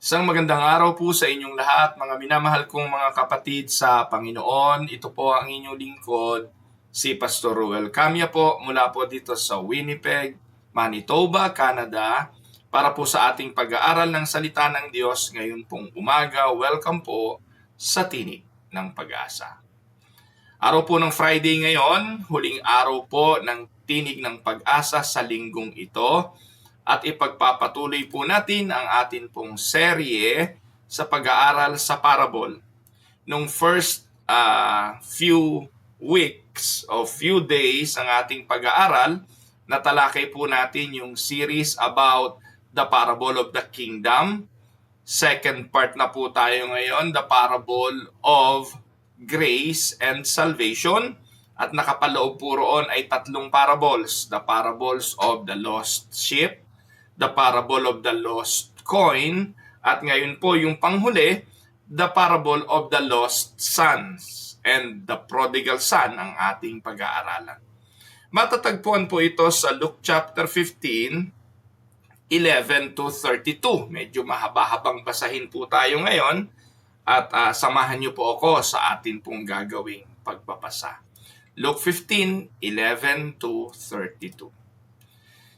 Isang magandang araw po sa inyong lahat, mga minamahal kong mga kapatid sa Panginoon. Ito po ang inyong lingkod, si Pastor Ruel Camia po, mula po dito sa Winnipeg, Manitoba, Canada, para po sa ating pag-aaral ng salita ng Diyos ngayon pong umaga. Welcome po sa Tinig ng Pag-asa. Araw po ng Friday ngayon, huling araw po ng Tinig ng Pag-asa sa linggong ito. At ipagpapatuloy po natin ang atin pong serye sa pag-aaral sa parable. Nung first few weeks o few days ang ating pag-aaral, natalakay po natin yung series about the parable of the kingdom. Second part na po tayo ngayon, the parable of grace and salvation. At nakapaloob po roon ay tatlong parables. The parables of the lost sheep, the parable of the lost coin, at ngayon po yung panghuli, the parable of the lost sons and the prodigal son ang ating pag-aaralan. Matatagpuan po ito sa Luke chapter 15, 11 to 32. Medyo mahaba-habang basahin po tayo ngayon at samahan niyo po ako sa atin pong gagawing pagbabasa. Luke 15, 11 to 32.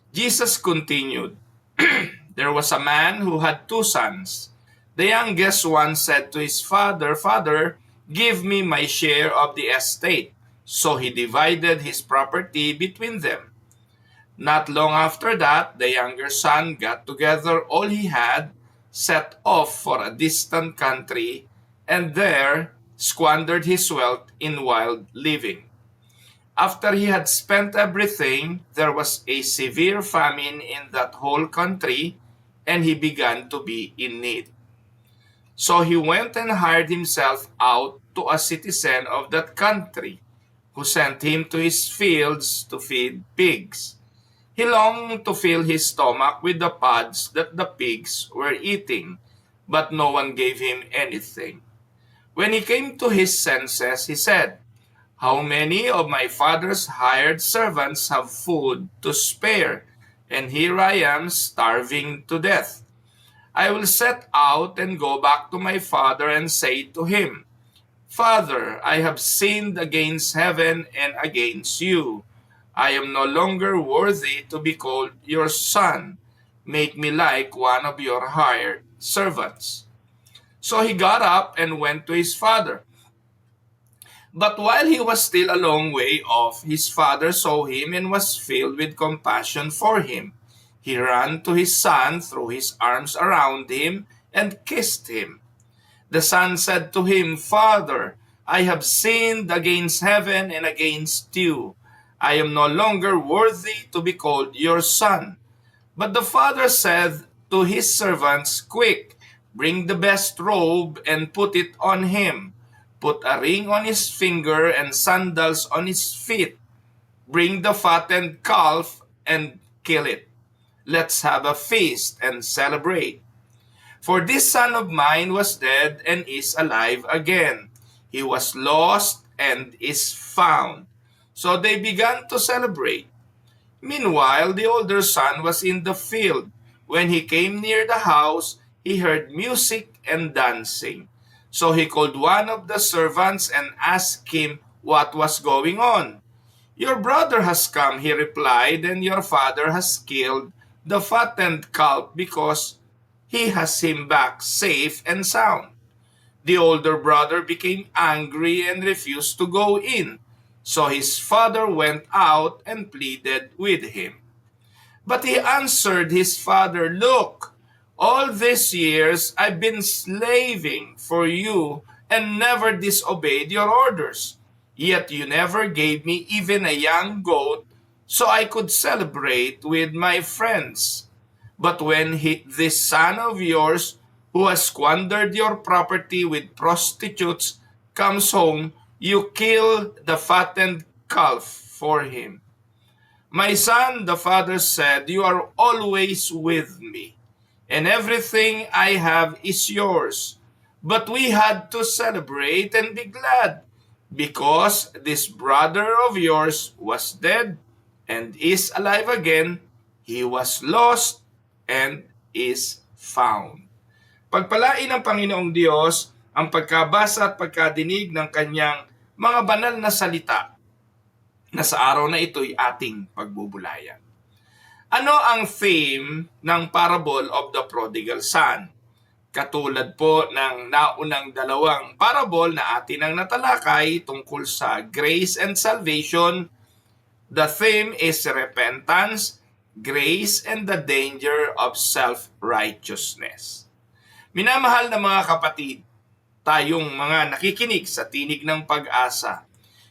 Jesus continued, "There was a man who had 2 sons. The youngest one said to his father, 'Father, give me my share of the estate.' So he divided his property between them. Not long after that, the younger son got together all he had, set off for a distant country, and there squandered his wealth in wild living. After he had spent everything, there was a severe famine in that whole country, and he began to be in need. So he went and hired himself out to a citizen of that country, who sent him to his fields to feed pigs. He longed to fill his stomach with the pods that the pigs were eating, but no one gave him anything. When he came to his senses, he said, 'How many of my father's hired servants have food to spare, and here I am starving to death? I will set out and go back to my father and say to him, Father, I have sinned against heaven and against you. I am no longer worthy to be called your son. Make me like one of your hired servants.' So he got up and went to his father. But while he was still a long way off, his father saw him and was filled with compassion for him. He ran to his son, threw his arms around him, and kissed him. The son said to him, 'Father, I have sinned against heaven and against you. I am no longer worthy to be called your son.' But the father said to his servants, 'Quick, bring the best robe and put it on him. Put a ring on his finger and sandals on his feet. Bring the fattened calf and kill it. Let's have a feast and celebrate. For this son of mine was dead and is alive again. He was lost and is found.' So they began to celebrate. Meanwhile, the older son was in the field. When he came near the house, he heard music and dancing. So he called one of the servants and asked him what was going on. 'Your brother has come,' he replied, 'and your father has killed the fattened calf because he has him back safe and sound.' The older brother became angry and refused to go in. So his father went out and pleaded with him. But he answered his father, 'Look, all these years I've been slaving for you and never disobeyed your orders. Yet you never gave me even a young goat so I could celebrate with my friends. But when this son of yours, who has squandered your property with prostitutes, comes home, you kill the fattened calf for him.' 'My son,' the father said, 'you are always with me, and everything I have is yours. But we had to celebrate and be glad, because this brother of yours was dead and is alive again. He was lost and is found.'" Pagpalain ng Panginoong Diyos ang pagkabasa at pagkadinig ng kanyang mga banal na salita na sa araw na ito'y ating pagbubulayan. Ano ang theme ng parable of the prodigal son? Katulad po ng naunang dalawang parable na atin ang natalakay tungkol sa grace and salvation, the theme is repentance, grace, and the danger of self-righteousness. Minamahal na mga kapatid, tayong mga nakikinig sa tinig ng pag-asa,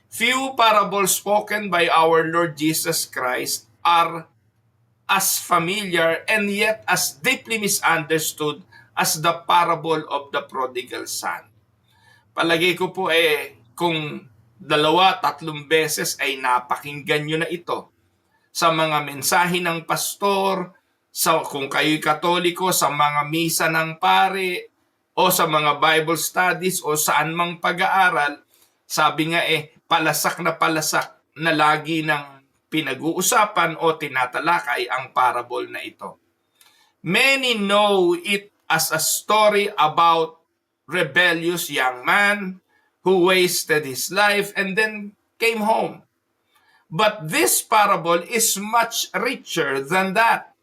few parables spoken by our Lord Jesus Christ are as familiar and yet as deeply misunderstood as the parable of the prodigal son. Palagay ko po kung 2-3 beses ay napakinggan nyo na ito sa mga mensahe ng pastor, kung kayo'y Katoliko, sa mga misa ng pare, o sa mga Bible studies, o saan mang pag-aaral, sabi nga palasak na lagi ng pinag-uusapan o tinatalakay ang parable na ito. Many know it as a story about rebellious young man who wasted his life and then came home. But this parable is much richer than that.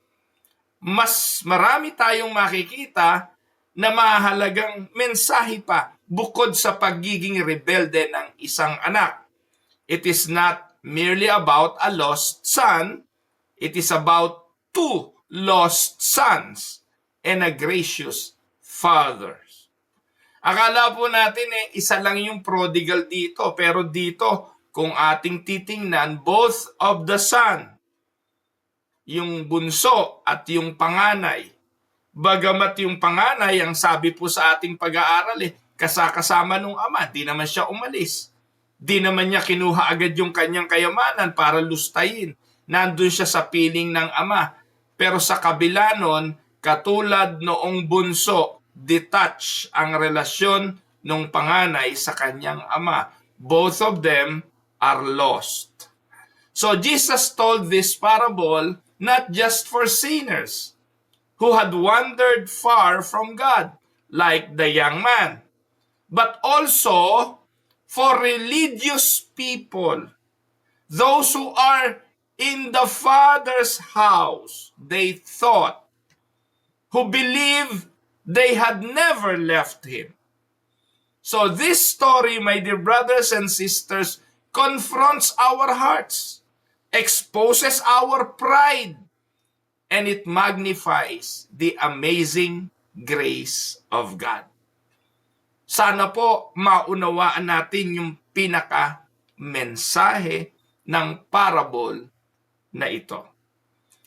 Mas marami tayong makikita na mahalagang mensahe pa bukod sa pagiging rebelde ng isang anak. It is not merely about a lost son, it is about 2 lost sons and a gracious father. Akala po natin isa lang yung prodigal dito, pero dito kung ating titingnan, both of the son, yung bunso at yung panganay. Bagamat yung panganay, ang sabi po sa ating pag-aaral, kasama nung ama, di naman siya umalis. Di naman niya kinuha agad yung kanyang kayamanan para lustayin. Nandun siya sa piling ng ama. Pero sa kabila nun, katulad noong bunso, detach ang relasyon ng panganay sa kanyang ama. Both of them are lost. So Jesus told this parable not just for sinners who had wandered far from God, like the young man, but also for religious people, those who are in the Father's house, they thought, who believe they had never left Him. So this story, my dear brothers and sisters, confronts our hearts, exposes our pride, and it magnifies the amazing grace of God. Sana po maunawaan natin yung pinaka-mensahe ng parable na ito.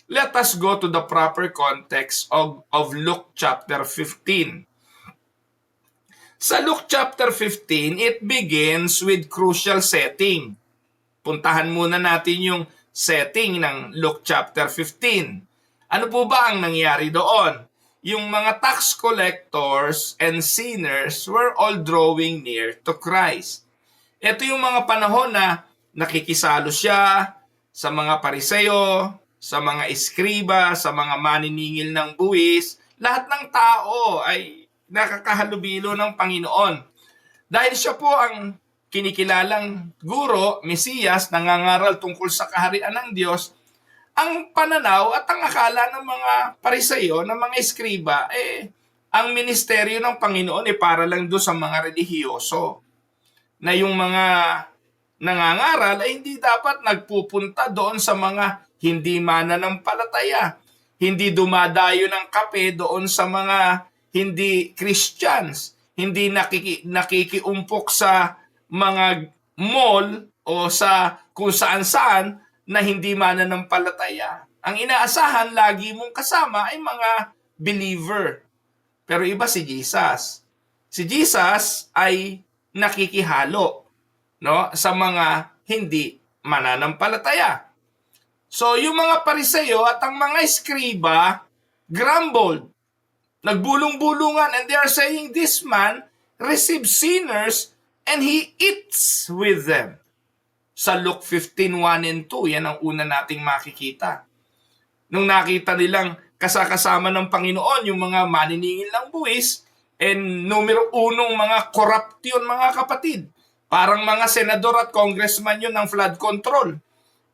Let us go to the proper context of Luke chapter 15. Sa Luke chapter 15, it begins with crucial setting. Puntahan muna natin yung setting ng Luke chapter 15. Ano po ba ang nangyari doon? Yung mga tax collectors and sinners were all drawing near to Christ. Ito yung mga panahon na nakikisalo siya sa mga pariseo, sa mga eskriba, sa mga maniningil ng buwis. Lahat ng tao ay nakakahalubilo ng Panginoon. Dahil siya po ang kinikilalang guro, Mesiyas, nangangaral tungkol sa kaharian ng Diyos, ang pananaw at ang akala ng mga pariseo, ng mga eskriba, ang ministeryo ng Panginoon para lang doon sa mga relihiyoso. Na yung mga nangangaral ay hindi dapat nagpupunta doon sa mga hindi mananampalataya. Hindi dumadayo ng kape doon sa mga hindi Christians. Hindi nakikiumpok sa mga mall o sa kung saan-saan na hindi mananampalataya. Ang inaasahan lagi mong kasama ay mga believer. Pero iba si Jesus. Si Jesus ay nakikihalo, no, sa mga hindi mananampalataya. So yung mga pariseo at ang mga eskriba grumbled. Nagbulong-bulungan, and they are saying, this man receives sinners and he eats with them. Sa Luke 15:1 and 2, yan ang una nating makikita. Nung nakita nilang kasakasama ng Panginoon yung mga maniningil ng buwis, and numero unong mga corrupt yun, mga kapatid. Parang mga senador at congressman yun ng flood control.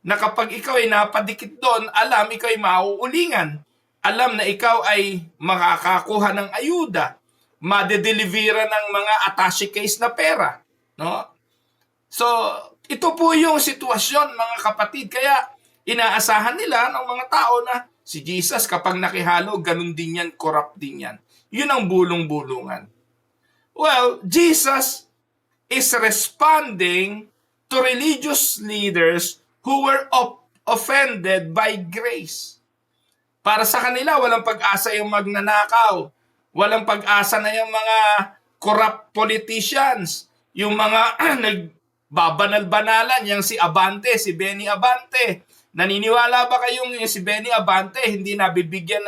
Na kapag ikaw ay napadikit doon, alam ikaw ay mauulingan. Alam na ikaw ay makakakuha ng ayuda, madedelivera ng mga attache case na pera. No? So, ito po yung sitwasyon, mga kapatid. Kaya inaasahan nila ng mga tao na si Jesus kapag nakihalo, ganun din yan, corrupt din yan. Yun ang bulong-bulungan. Well, Jesus is responding to religious leaders who were offended by grace. Para sa kanila, walang pag-asa yung magnanakaw. Walang pag-asa na yung mga corrupt politicians. Yung mga nagbabanal-banalan, yung si Abante, si Benny Abante. Naniniwala ba kayong yung si Benny Abante hindi nabibigyan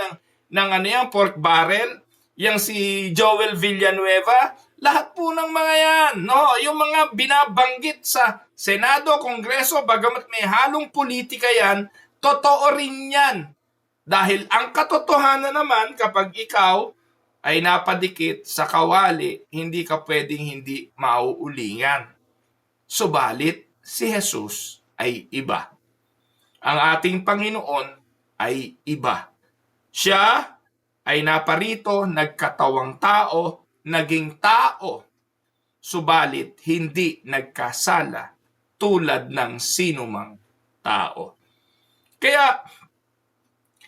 ng pork barrel? Yung si Joel Villanueva? Lahat po ng mga yan. No? Yung mga binabanggit sa Senado, Kongreso, bagamat may halong politika yan, totoo rin yan. Dahil ang katotohanan naman, kapag ikaw ay napadikit sa kawali, hindi ka pwedeng hindi mauulingan. Subalit, si Jesus ay iba. Ang ating Panginoon ay iba. Siya ay naparito, nagkatawang tao, naging tao, subalit hindi nagkasala tulad ng sinumang tao. Kaya,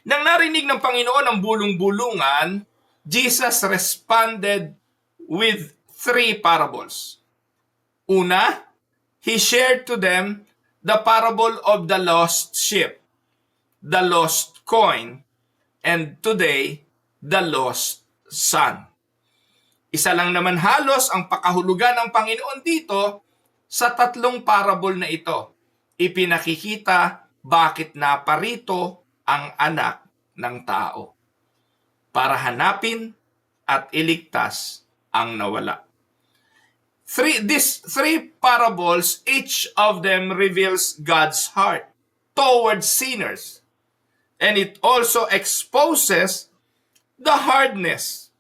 nang narinig ng Panginoon ang bulong-bulungan, Jesus responded with 3 parables. Una, He shared to them the parable of the lost sheep, the lost coin, and today, the lost son. Isa lang naman halos ang pakahulugan ng Panginoon dito sa 3 parable na ito. Ipinakikita bakit naparito ang anak ng tao para hanapin at iligtas ang nawala. These 3 parables, each of them reveals God's heart towards sinners. And it also exposes the hardness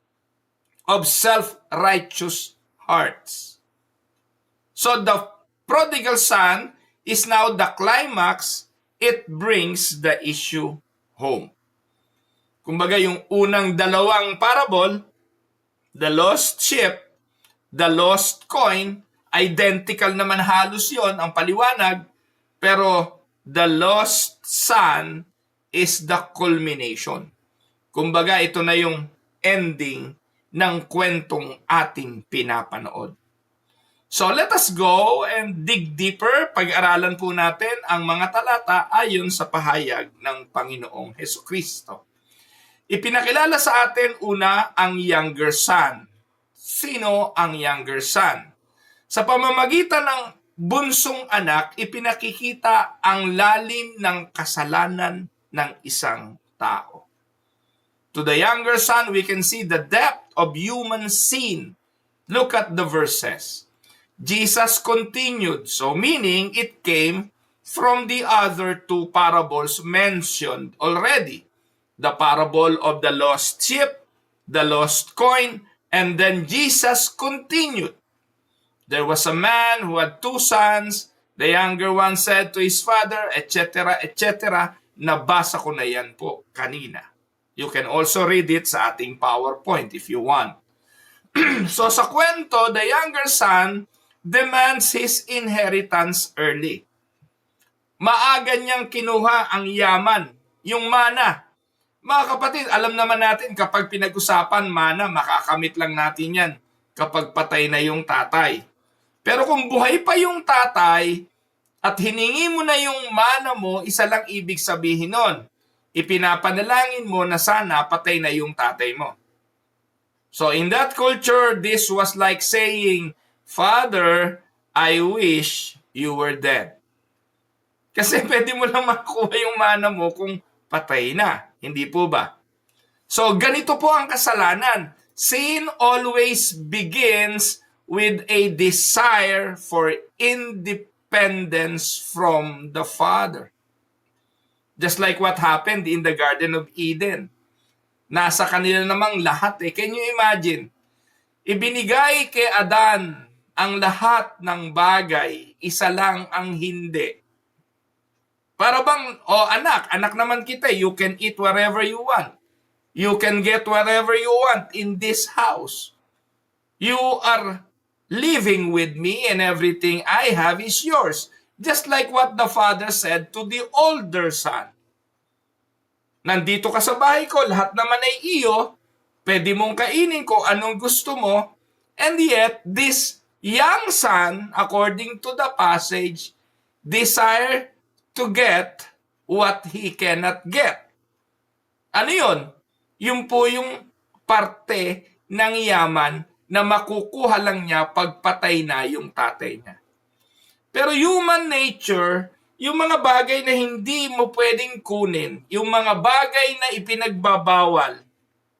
of self-righteous hearts. So the prodigal son is now the climax. It brings the issue home. Kumbaga yung unang 2 parable, the lost sheep, the lost coin, identical naman halos yon ang paliwanag, pero the lost son is the culmination. Kumbaga ito na yung ending ng kwentong ating pinapanood. So let us go and dig deeper. Pag-aralan po natin ang mga talata ayon sa pahayag ng Panginoong Hesukristo. Ipinakilala sa atin una ang younger son. Sino ang younger son? Sa pamamagitan ng bunsong anak, ipinakikita ang lalim ng kasalanan ng isang tao. To the younger son, we can see the depth of human sin. Look at the verses. Jesus continued, so meaning it came from the other 2 parables mentioned already. The parable of the lost sheep, the lost coin, and then Jesus continued. There was a man who had 2 sons. The younger one said to his father, etc., etc. Nabasa ko na yan po kanina. You can also read it sa ating PowerPoint if you want. So sa kwento, the younger son demands his inheritance early. Maaga niyang kinuha ang yaman, yung mana. Mga kapatid, alam naman natin kapag pinag-usapan mana, makakamit lang natin yan kapag patay na yung tatay. Pero kung buhay pa yung tatay at hiningi mo na yung mana mo, isa lang ibig sabihin nun. Ipinapanalangin mo na sana patay na yung tatay mo. So in that culture, this was like saying, Father, I wish you were dead. Kasi pwede mo lang makuha yung mana mo kung patay na. Hindi po ba? So ganito po ang kasalanan. Sin always begins with a desire for independence from the Father. Just like what happened in the Garden of Eden. Nasa kanila namang lahat eh. Can you imagine? Ibinigay kay Adan ang lahat ng bagay, isa lang ang hindi. Para bang, anak naman kita, you can eat wherever you want. You can get whatever you want in this house. You are living with me and everything I have is yours. Just like what the father said to the older son. Nandito ka sa bahay ko, lahat naman ay iyo, pwede mong kainin ko anong gusto mo, and yet this young son, according to the passage, desire to get what he cannot get. Ano yun? Yun po yung parte ng yaman na makukuha lang niya pagpatay na yung tatay niya. Pero human nature, yung mga bagay na hindi mo pwedeng kunin, yung mga bagay na ipinagbabawal,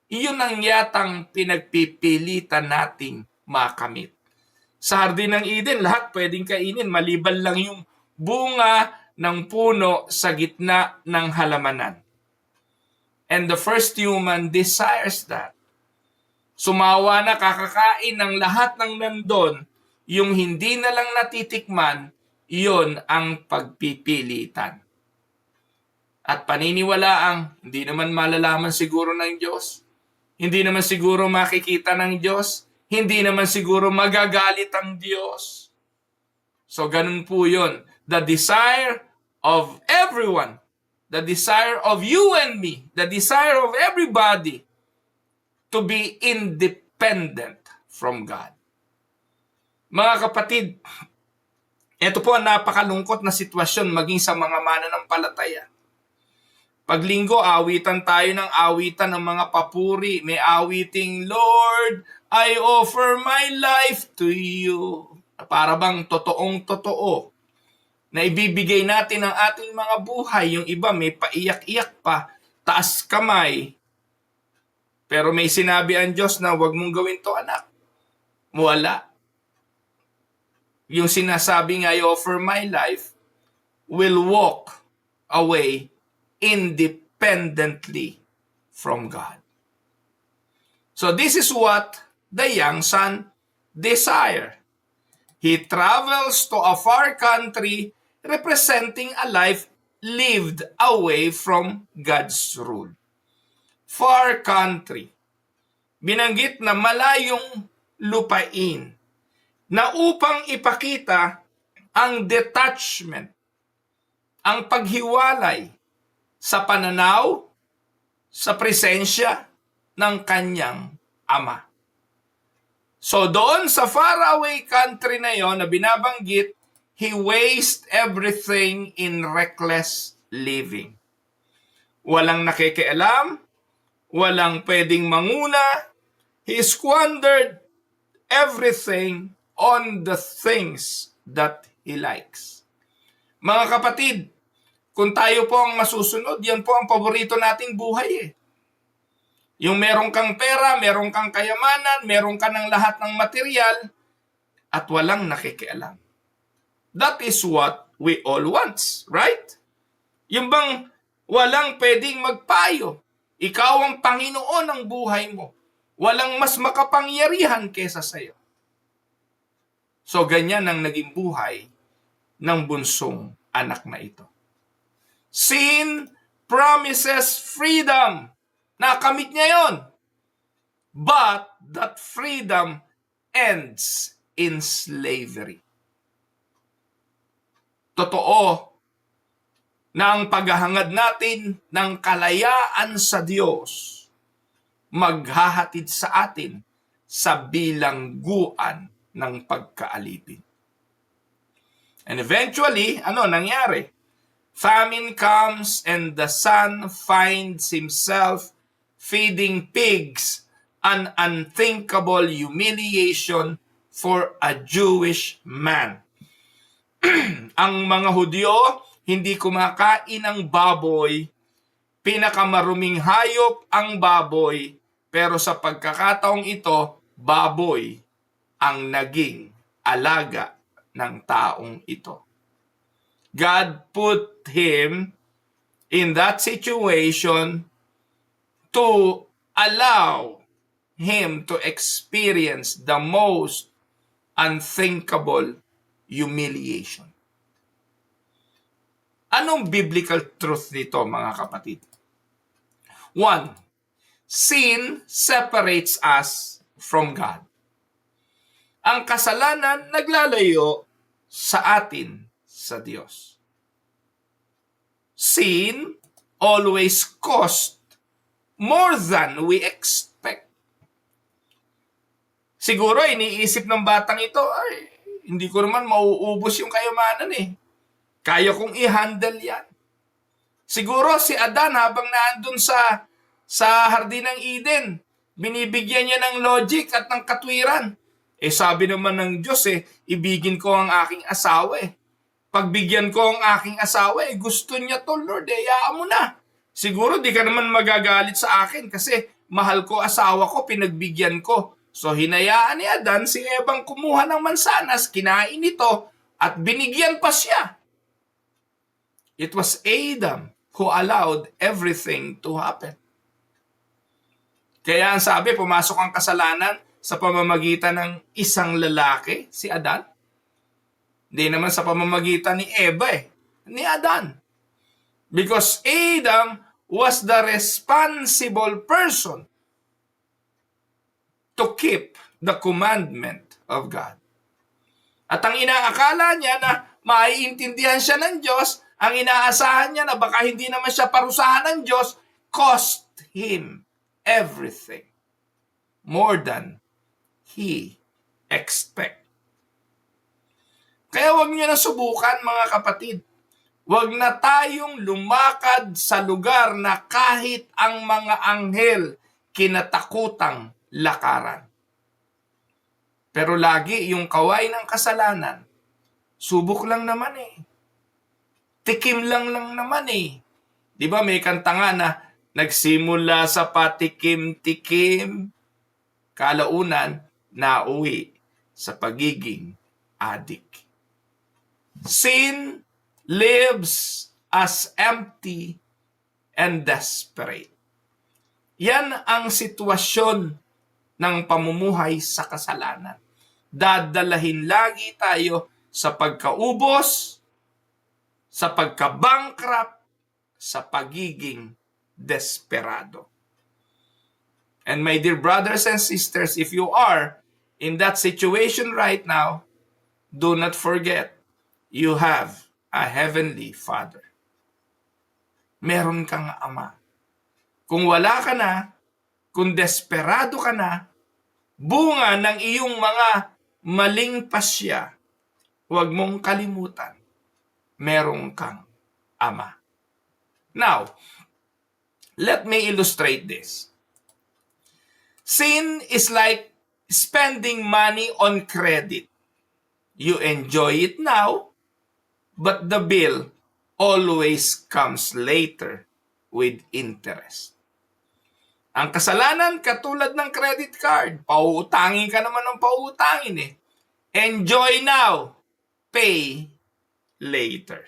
iyon ang yatang pinagpipilitan nating makamit. Sa Hardin ng Eden, lahat pwedeng kainin, maliban lang yung bunga ng puno sa gitna ng halamanan. And the first human desires that. Sumawa na, kakakain ng lahat ng nandun, yung hindi na lang natitikman, iyon ang pagpipilitan. At paniniwalaang hindi naman malalaman siguro ng Diyos, hindi naman siguro makikita ng Diyos, hindi naman siguro magagalit ang Diyos. So ganun po yun. The desire of everyone, the desire of you and me, the desire of everybody to be independent from God. Mga kapatid, ito po ang napakalungkot na sitwasyon maging sa mga mananampalataya. Pag linggo, awitan tayo ng awitan ng mga papuri. May awiting, Lord, I offer my life to you. Para bang totoong totoo na ibibigay natin ang ating mga buhay. Yung iba may paiyak-iyak pa, taas kamay. Pero may sinabi ang Diyos na huwag mong gawin to, anak. Wala. Yung sinasabi nga, I offer my life, will walk away independently from God. So this is what the young son desire. He travels to a far country representing a life lived away from God's rule. Far country. Binanggit na malayong lupain na upang ipakita ang detachment, ang paghiwalay sa pananaw, sa presensya ng kanyang ama. So doon sa faraway country na yon na binabanggit, he wasted everything in reckless living. Walang nakikialam, walang pwedeng manguna, he squandered everything on the things that he likes. Mga kapatid, kung tayo po ang masusunod, yan po ang paborito nating buhay eh. Yung meron kang pera, meron kang kayamanan, meron ka ng lahat ng material, at walang nakikialam. That is what we all want, right? Yung bang walang pwedeng magpayo. Ikaw ang Panginoon ng buhay mo. Walang mas makapangyarihan kesa sa'yo. So ganyan ang naging buhay ng bunsong anak na ito. Sin promises freedom. Nakamit niya yon. But that freedom ends in slavery. Totoo na ang paghahangad natin ng kalayaan sa Diyos maghahatid sa atin sa bilangguan ng pagkaalipin. And eventually, ano nangyari? Famine comes and the son finds himself feeding pigs, an unthinkable humiliation for a Jewish man. Ang mga Hudyo hindi kumakain ng baboy, pinakamaruming hayop ang baboy, pero sa pagkakataong ito, baboy ang naging alaga ng taong ito. God put him in that situation to allow him to experience the most unthinkable humiliation. Anong biblical truth nito, mga kapatid? One, sin separates us from God. Ang kasalanan naglalayo sa atin sa Diyos. Sin always cost more than we expect. Siguro iniisip ng batang ito, ay, hindi ko naman mauubos yung kayamanan eh. Kaya kong i-handle yan. Siguro si Adan habang naandun sa Hardin ng Eden, binibigyan niya ng logic at ng katwiran. Sabi naman ng Diyos ibigin ko ang aking asawa Pagbigyan ko ang aking asawa gusto niya to, Lord, hayaan mo na. Siguro di ka naman magagalit sa akin kasi mahal ko asawa ko, pinagbigyan ko. So hinayaan ni Adan si Ebang kumuha ng mansanas, kinain ito at binigyan pa siya. It was Adam who allowed everything to happen. Kaya ang sabi, pumasok ang kasalanan sa pamamagitan ng isang lalaki, si Adan. Hindi naman sa pamamagitan ni Eva ni Adan. Because Adam was the responsible person to keep the commandment of God. At ang inaakala niya na maiintindihan siya ng Diyos, ang inaasahan niya na baka hindi naman siya parusahan ng Diyos, cost him everything more than he expect. Kaya huwag niyo na subukan, mga kapatid. Huwag na tayong lumakad sa lugar na kahit ang mga anghel kinatakutang lakaran. Pero lagi yung kaway ng kasalanan, subok lang naman Tikim lang naman Di ba may kanta nga na nagsimula sa patikim-tikim, kalaunan nauwi sa pagiging adik. Sin lives as empty and desperate. Yan ang sitwasyon ng pamumuhay sa kasalanan. Dadalahin lagi tayo sa pagkaubos, sa pagkabankrupt, sa pagiging desperado. And my dear brothers and sisters, if you are in that situation right now, do not forget, you have a heavenly Father. Meron kang Ama. Kung wala ka na, kung desperado ka na, bunga ng iyong mga maling pasya, huwag mong kalimutan, meron kang Ama. Now, let me illustrate this. Sin is like spending money on credit. You enjoy it now, but the bill always comes later with interest. Ang kasalanan, katulad ng credit card, pauutangin ka naman ng pauutangin Enjoy now, pay later.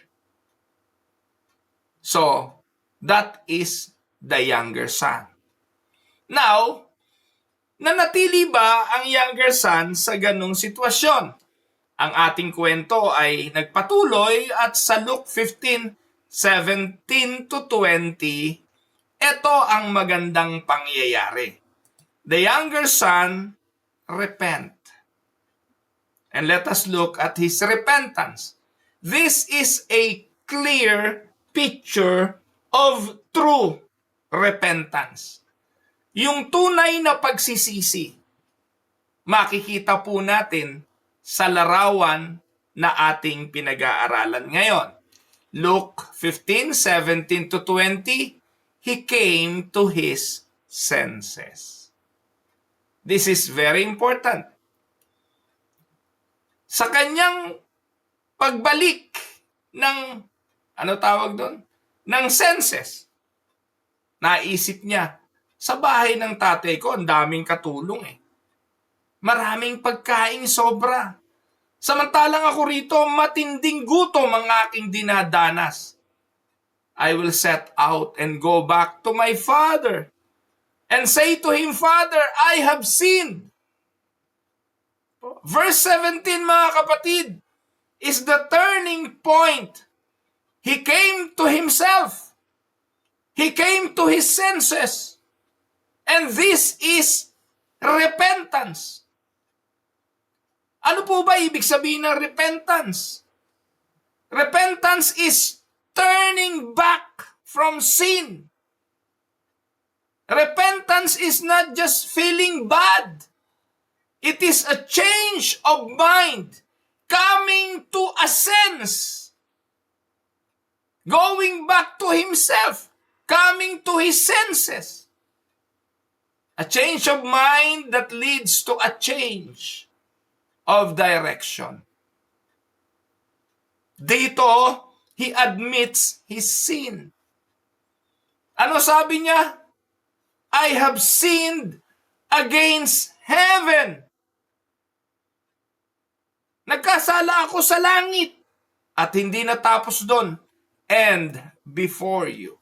So, that is the younger son. Now, nanatili ba ang younger son sa ganung sitwasyon? Ang ating kwento ay nagpatuloy at sa Luke 15:17 to 20, ito ang magandang pangyayari. The younger son repent. And let us look at his repentance. This is a clear picture of true repentance. Yung tunay na pagsisisi, makikita po natin sa larawan na ating pinag-aaralan ngayon. Luke 15:17 to 20, he came to his senses. This is very important. Sa kanyang pagbalik ng, ng senses, naisip niya, sa bahay ng tatay ko, ang daming katulong Maraming pagkaing sobra. Samantalang ako rito, matinding gutom ang aking dinadanas. I will set out and go back to my father and say to him, Father, I have sinned. Verse 17, mga kapatid, is the turning point. He came to himself. He came to his senses. And this is repentance. Ano po ba ibig sabihin ng repentance? Repentance is turning back from sin. Repentance is not just feeling bad. It is a change of mind, coming to a sense, going back to himself, coming to his senses. A change of mind that leads to a change of direction. Dito, he admits his sin. Ano sabi niya? I have sinned against heaven. Nagkasala ako sa langit. At hindi natapos doon. And before you.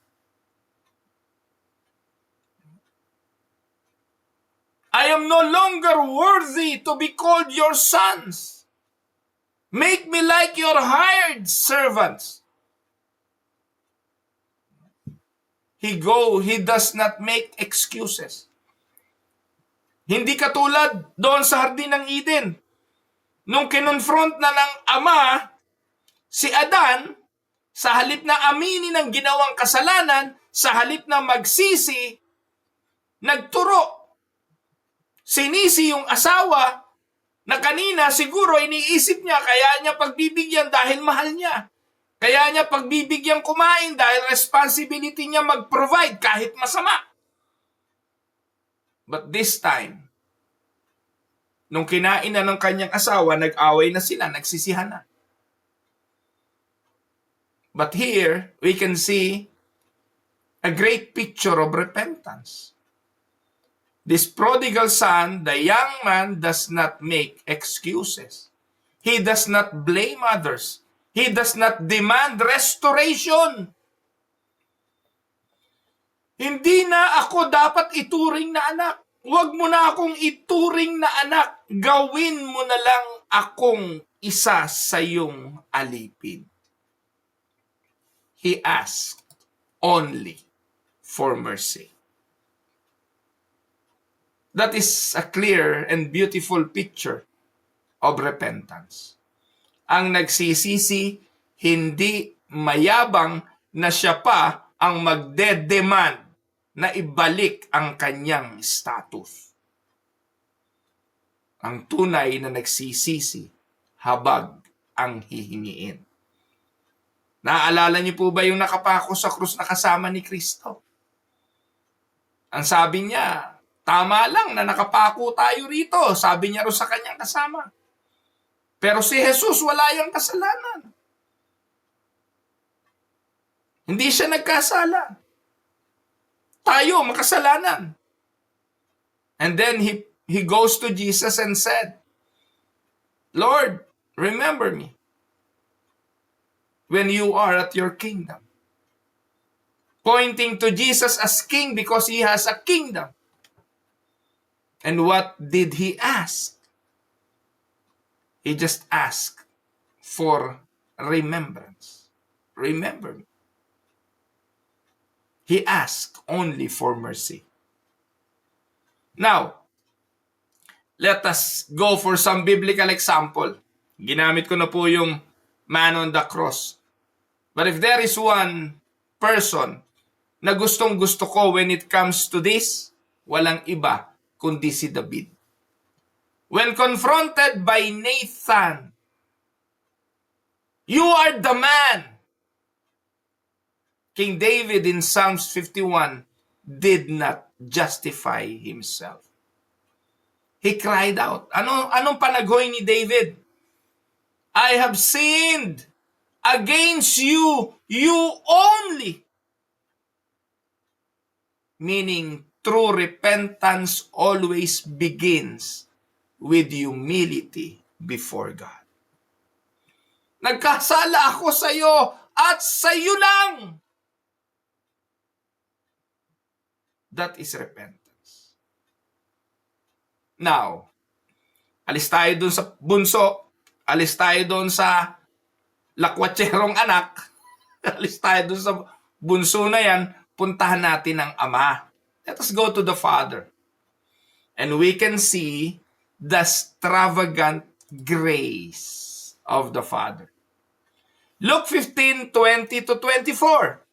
I am no longer worthy to be called your sons. Make me like your hired servants. He does not make excuses. Hindi katulad doon sa Hardin ng Eden. Nung kinonfront na ng ama si Adan, sa halip na aminin ang ginawang kasalanan, sa halip na magsisi, nagturo. Sinisi yung asawa na kanina siguro iniisip niya kaya niya pagbibigyan dahil mahal niya. Kaya niya pagbibigyan kumain dahil responsibility niya mag-provide kahit masama. But this time, nung kinain na ng kanyang asawa, nag-away na sila, nagsisihan na. But here, we can see a great picture of repentance. This prodigal son, the young man, does not make excuses. He does not blame others. He does not demand restoration. Hindi na ako dapat ituring na anak. Huwag mo na akong ituring na anak. Gawin mo na lang akong isa sa iyong alipin. He asked only for mercy. That is a clear and beautiful picture of repentance. Ang nagsisisi, hindi mayabang na siya pa ang magde-demand na ibalik ang kanyang status. Ang tunay na nagsisisi, habag ang hihingiin. Naaalala niyo po ba yung nakapako sa krus na kasama ni Kristo? Ang sabi niya, tama lang na nakapako tayo rito, sabi niya ro sa kanyang kasama. Pero si Jesus wala yung kasalanan. Hindi siya nagkasala. Tayo makasalanan. And then he goes to Jesus and said, Lord, remember me when you are at your kingdom. Pointing to Jesus as king because he has a kingdom. And what did he ask? He just asked for remembrance. Remember me. He asked only for mercy. Now, let us go for some biblical example. Ginamit ko na po yung man on the cross. But if there is one person na gustong-gusto ko when it comes to this, walang iba kundi si David. When confronted by Nathan, you are the man. King David in Psalms 51 did not justify himself. He cried out. Anong panagoy ni David? I have sinned against you, you only. Meaning, true repentance always begins with humility before God. Nagkasala ako sa iyo at sa iyo lang. That is repentance. Now, alis tayo dun sa bunso, alis tayo dun sa lakwatserong anak, alis tayo dun sa bunso na yan, puntahan natin ang ama. Let us go to the father. And we can see the extravagant grace of the father. Luke 15:20 to 24.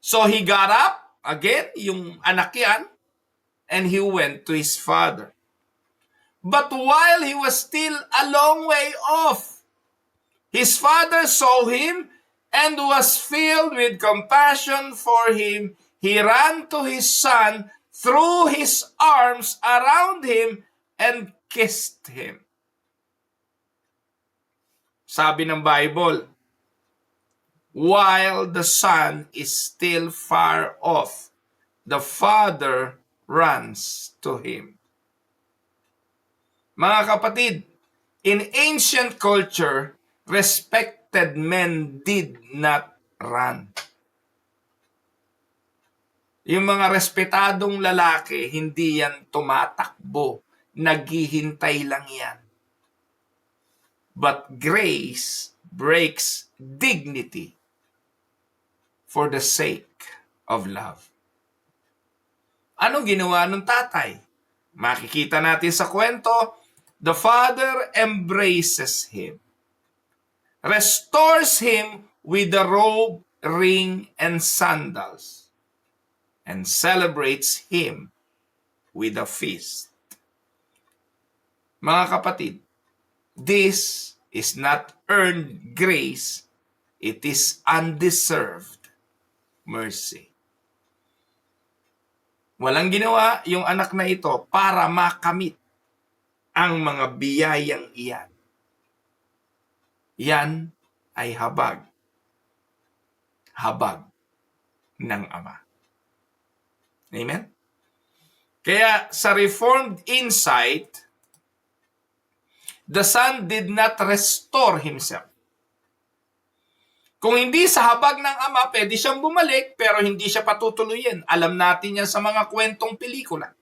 So he got up, again, yung anak yan, and he went to his father. But while he was still a long way off, his father saw him and was filled with compassion for him. He ran to his son, threw his arms around him, and kissed him. Sabi ng Bible, while the son is still far off, the father runs to him. Mga kapatid, in ancient culture, respected men did not run. Yung mga respetadong lalaki, hindi yan tumatakbo. Naghihintay lang yan. But grace breaks dignity for the sake of love. Anong ginawa ng tatay? Makikita natin sa kwento, the father embraces him, restores him with the robe, ring, and sandals, and celebrates him with a feast. Mga kapatid, this is not earned grace, it is undeserved mercy. Walang ginawa yung anak na ito para makamit ang mga biyayang iyan. Yan ay habag. Habag ng Ama. Amen? Kaya sa Reformed insight, the Son did not restore himself. Kung hindi sa habag ng Ama, pwede siyang bumalik, pero hindi siya patutuloyin. Alam natin yan sa mga kwentong pelikula.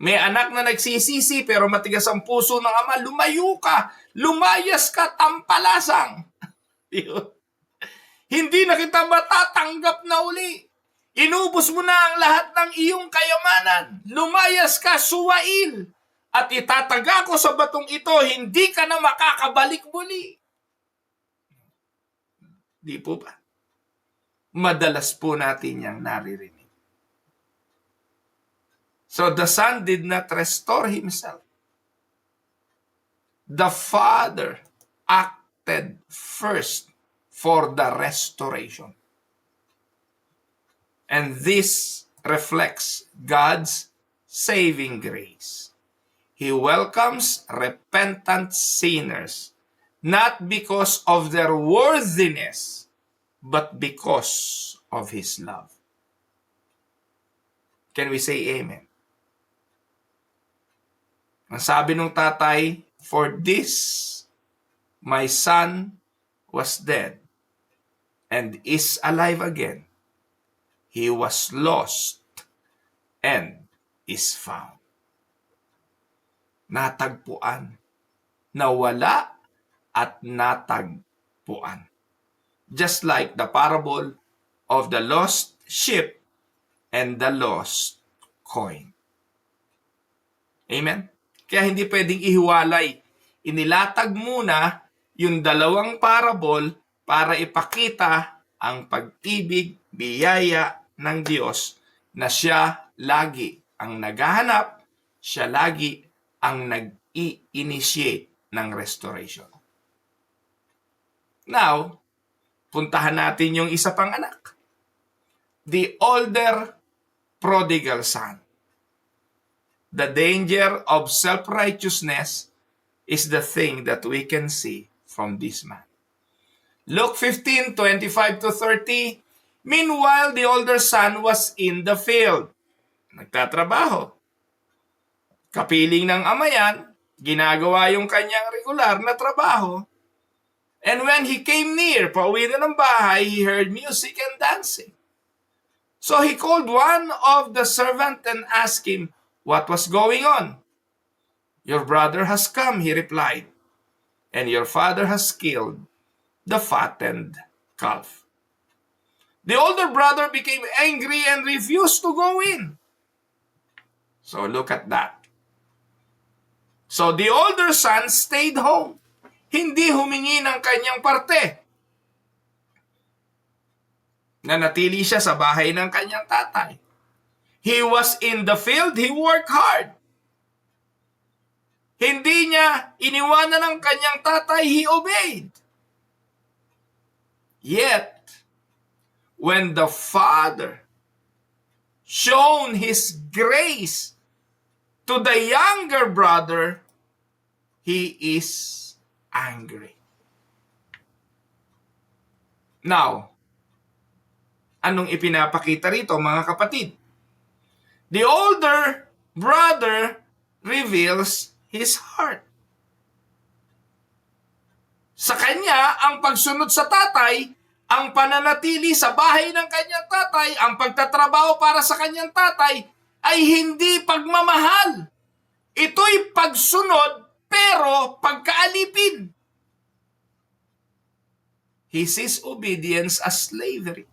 May anak na nagsisisi, pero matigas ang puso ng Ama, lumayo ka, lumayas ka, tampalasang. Hindi na kita matatanggap na uli. Inubos mo na ang lahat ng iyong kayamanan. Lumayas ka, suwail. At itataga ko sa batong ito, hindi ka na makakabalik muli. Di po ba? Madalas po natin yang naririnig. So the son did not restore himself. The father acted first for the restoration. And this reflects God's saving grace. He welcomes repentant sinners, not because of their worthiness, but because of His love. Can we say amen? Ang sabi ng tatay, for this, my son was dead and is alive again. He was lost and is found. Natagpuan, nawala at natagpuan. Just like the parable of the lost sheep and the lost coin. Amen? Kaya hindi pwedeng ihiwalay. Inilatag muna yung dalawang parable para ipakita ang pag-ibig, biyaya ng Diyos na siya lagi ang naghahanap, siya lagi ang nag-i-initiate ng restoration. Now, puntahan natin yung isa pang anak. The older prodigal son. The danger of self-righteousness is the thing that we can see from this man. Luke 15:25 to 30. Meanwhile, the older son was in the field. Nagtatrabaho. Kapiling ng ama yan, ginagawa yung kanyang regular na trabaho. And when he came near, pauwi na ng bahay, he heard music and dancing. So he called one of the servants and asked him, What was going on? Your brother has come, he replied, and your father has killed the fattened calf. The older brother became angry and refused to go in. So look at that. So the older son stayed home. Hindi humingi ng kanyang parte. Nanatili siya sa bahay ng kanyang tatay. He was in the field, he worked hard. Hindi niya iniwanan ng kanyang tatay, he obeyed. Yet, when the father shown his grace to the younger brother, he is angry. Now, anong ipinapakita rito mga kapatid? The older brother reveals his heart. Sa kanya, ang pagsunod sa tatay, ang pananatili sa bahay ng kanyang tatay, ang pagtatrabaho para sa kanyang tatay, ay hindi pagmamahal. Ito'y pagsunod pero pagkaalipin. He sees obedience as slavery.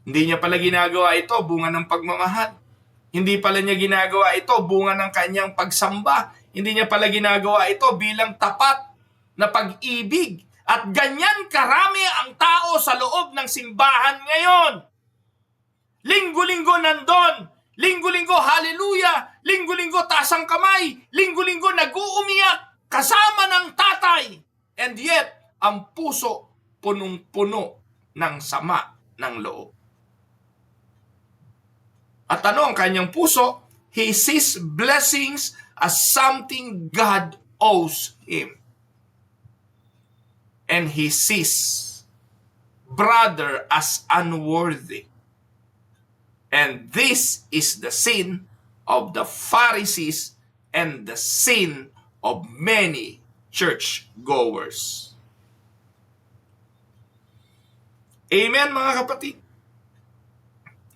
Hindi niya pala ginagawa ito bunga ng pagmamahal. Hindi pala niya ginagawa ito bunga ng kanyang pagsamba. Hindi niya pala ginagawa ito bilang tapat na pag-ibig. At ganyan karami ang tao sa loob ng simbahan ngayon. Linggo-linggo nandun. Linggo-linggo hallelujah. Linggo-linggo taas ang kamay. Linggo-linggo nag-uumiyak kasama ng tatay. And yet, ang puso punong-puno ng sama ng loob. At ano ang kanyang puso? He sees blessings as something God owes him. And he sees brother as unworthy. And this is the sin of the Pharisees and the sin of many church-goers. Amen mga kapatid.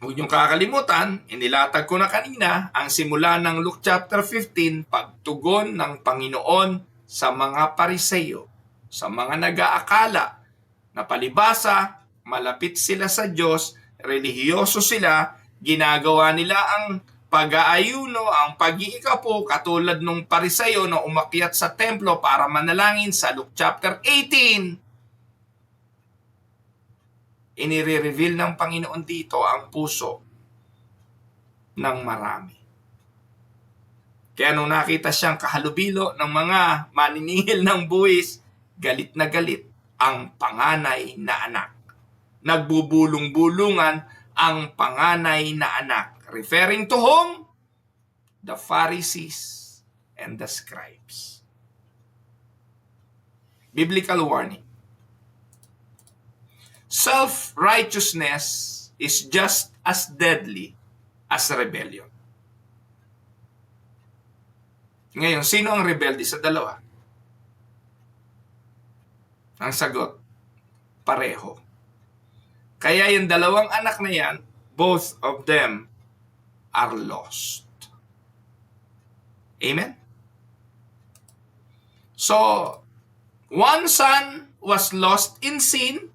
Huwag niyong kakalimutan, inilatag ko na kanina ang simula ng Luke chapter 15, pagtugon ng Panginoon sa mga Pariseyo, sa mga nag-aakala na palibasa, malapit sila sa Diyos, relihiyoso sila, ginagawa nila ang pag-aayuno, ang pag-iikapo, katulad ng Pariseyo na umakyat sa templo para manalangin sa Luke chapter 18. Inire-reveal ng Panginoon dito ang puso ng marami. Kaya nung nakita siyang kahalubilo ng mga maniningil ng buwis, galit na galit ang panganay na anak. Nagbubulong-bulungan ang panganay na anak. Referring to whom? The Pharisees and the scribes. Biblical warning. Self-righteousness is just as deadly as rebellion. Ngayon, sino ang rebelde sa dalawa? Ang sagot, pareho. Kaya yung dalawang anak na yan, both of them are lost. Amen? So, one son was lost in sin,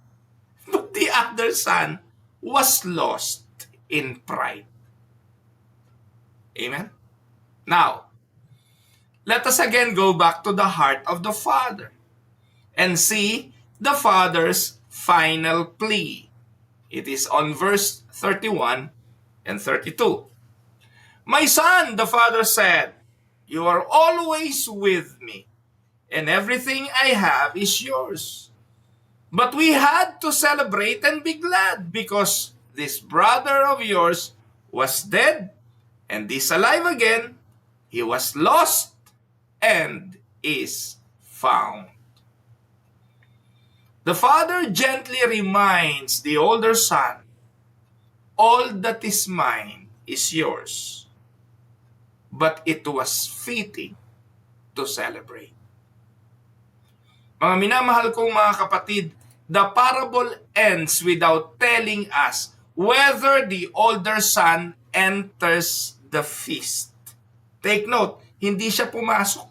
but the other son was lost in pride. Amen? Now, let us again go back to the heart of the Father and see the Father's final plea. It is on verse 31 and 32. My son, the Father said, you are always with me, and everything I have is yours. But we had to celebrate and be glad because this brother of yours was dead and is alive again. He was lost and is found. The father gently reminds the older son, all that is mine is yours. But it was fitting to celebrate. Mga minamahal kong mga kapatid, the parable ends without telling us whether the older son enters the feast. Take note, hindi siya pumasok.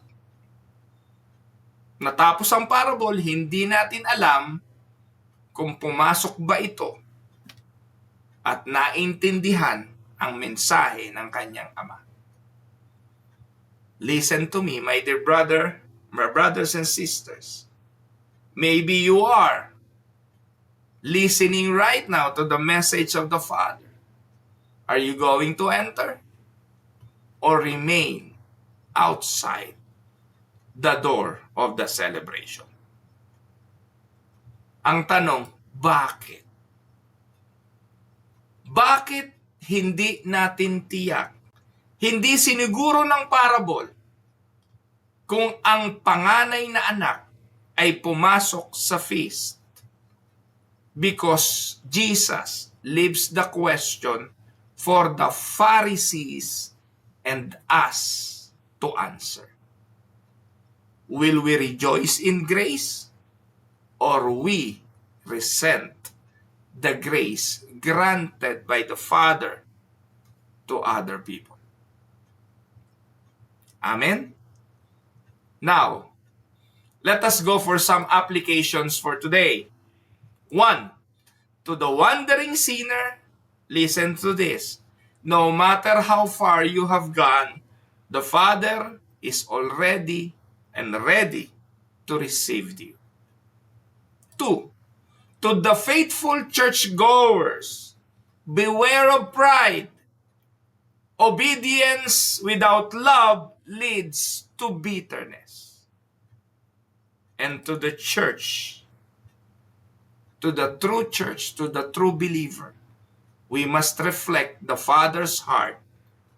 Natapos ang parable, hindi natin alam kung pumasok ba ito at naintindihan ang mensahe ng kanyang ama. Listen to me, my dear brother, my brothers and sisters. Maybe you are listening right now to the message of the Father. Are you going to enter or remain outside the door of the celebration? Ang tanong, bakit? Bakit hindi natin tiyak, hindi siniguro ng parable kung ang panganay na anak ay pumasok sa feast? Because Jesus leaves the question for the Pharisees and us to answer. Will we rejoice in grace or we resent the grace granted by the Father to other people? Amen? Now, let us go for some applications for today. 1. To the wandering sinner, listen to this. No matter how far you have gone, the Father is already and ready to receive you. 2. To the faithful churchgoers, beware of pride. Obedience without love leads to bitterness. And to the church, to the true church, to the true believer, we must reflect the Father's heart,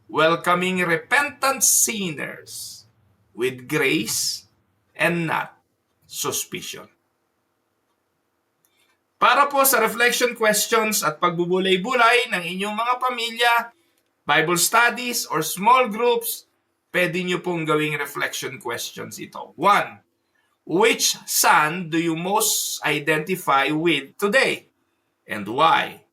welcoming repentant sinners with grace and not suspicion. Para po sa reflection questions at pagbubulay-bulay ng inyong mga pamilya, Bible studies or small groups, pwede nyo pong gawing reflection questions ito. 1. Which son do you most identify with today? And why?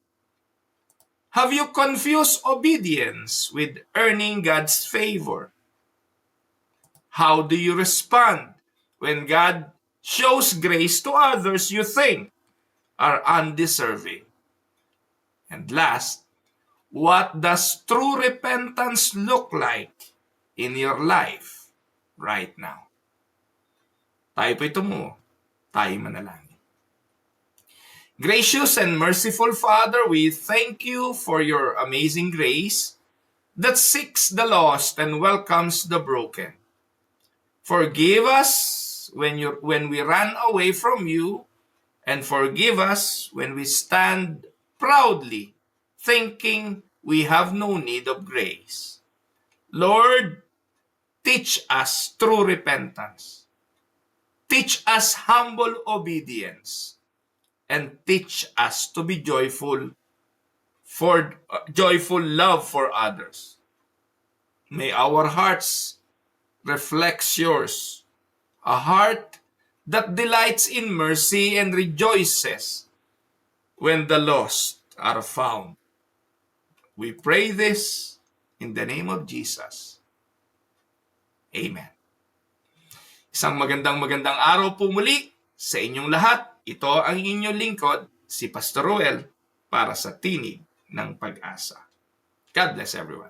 Have you confused obedience with earning God's favor? How do you respond when God shows grace to others you think are undeserving? And last, what does true repentance look like in your life right now? Tayo po tumungo, tayo manalangin. Gracious and merciful Father, we thank you for your amazing grace that seeks the lost and welcomes the broken. Forgive us when we run away from you, and forgive us when we stand proudly thinking we have no need of grace. Lord, teach us true repentance. Teach us humble obedience. And teach us to be joyful love for others. May our hearts reflect yours, a heart that delights in mercy and rejoices when the lost are found. We pray this in the name of Jesus. Amen. Isang magandang araw po muli sa inyong lahat. Ito ang inyong lingkod, si Pastor Ruel, para sa Tinig ng Pag-asa. God bless everyone.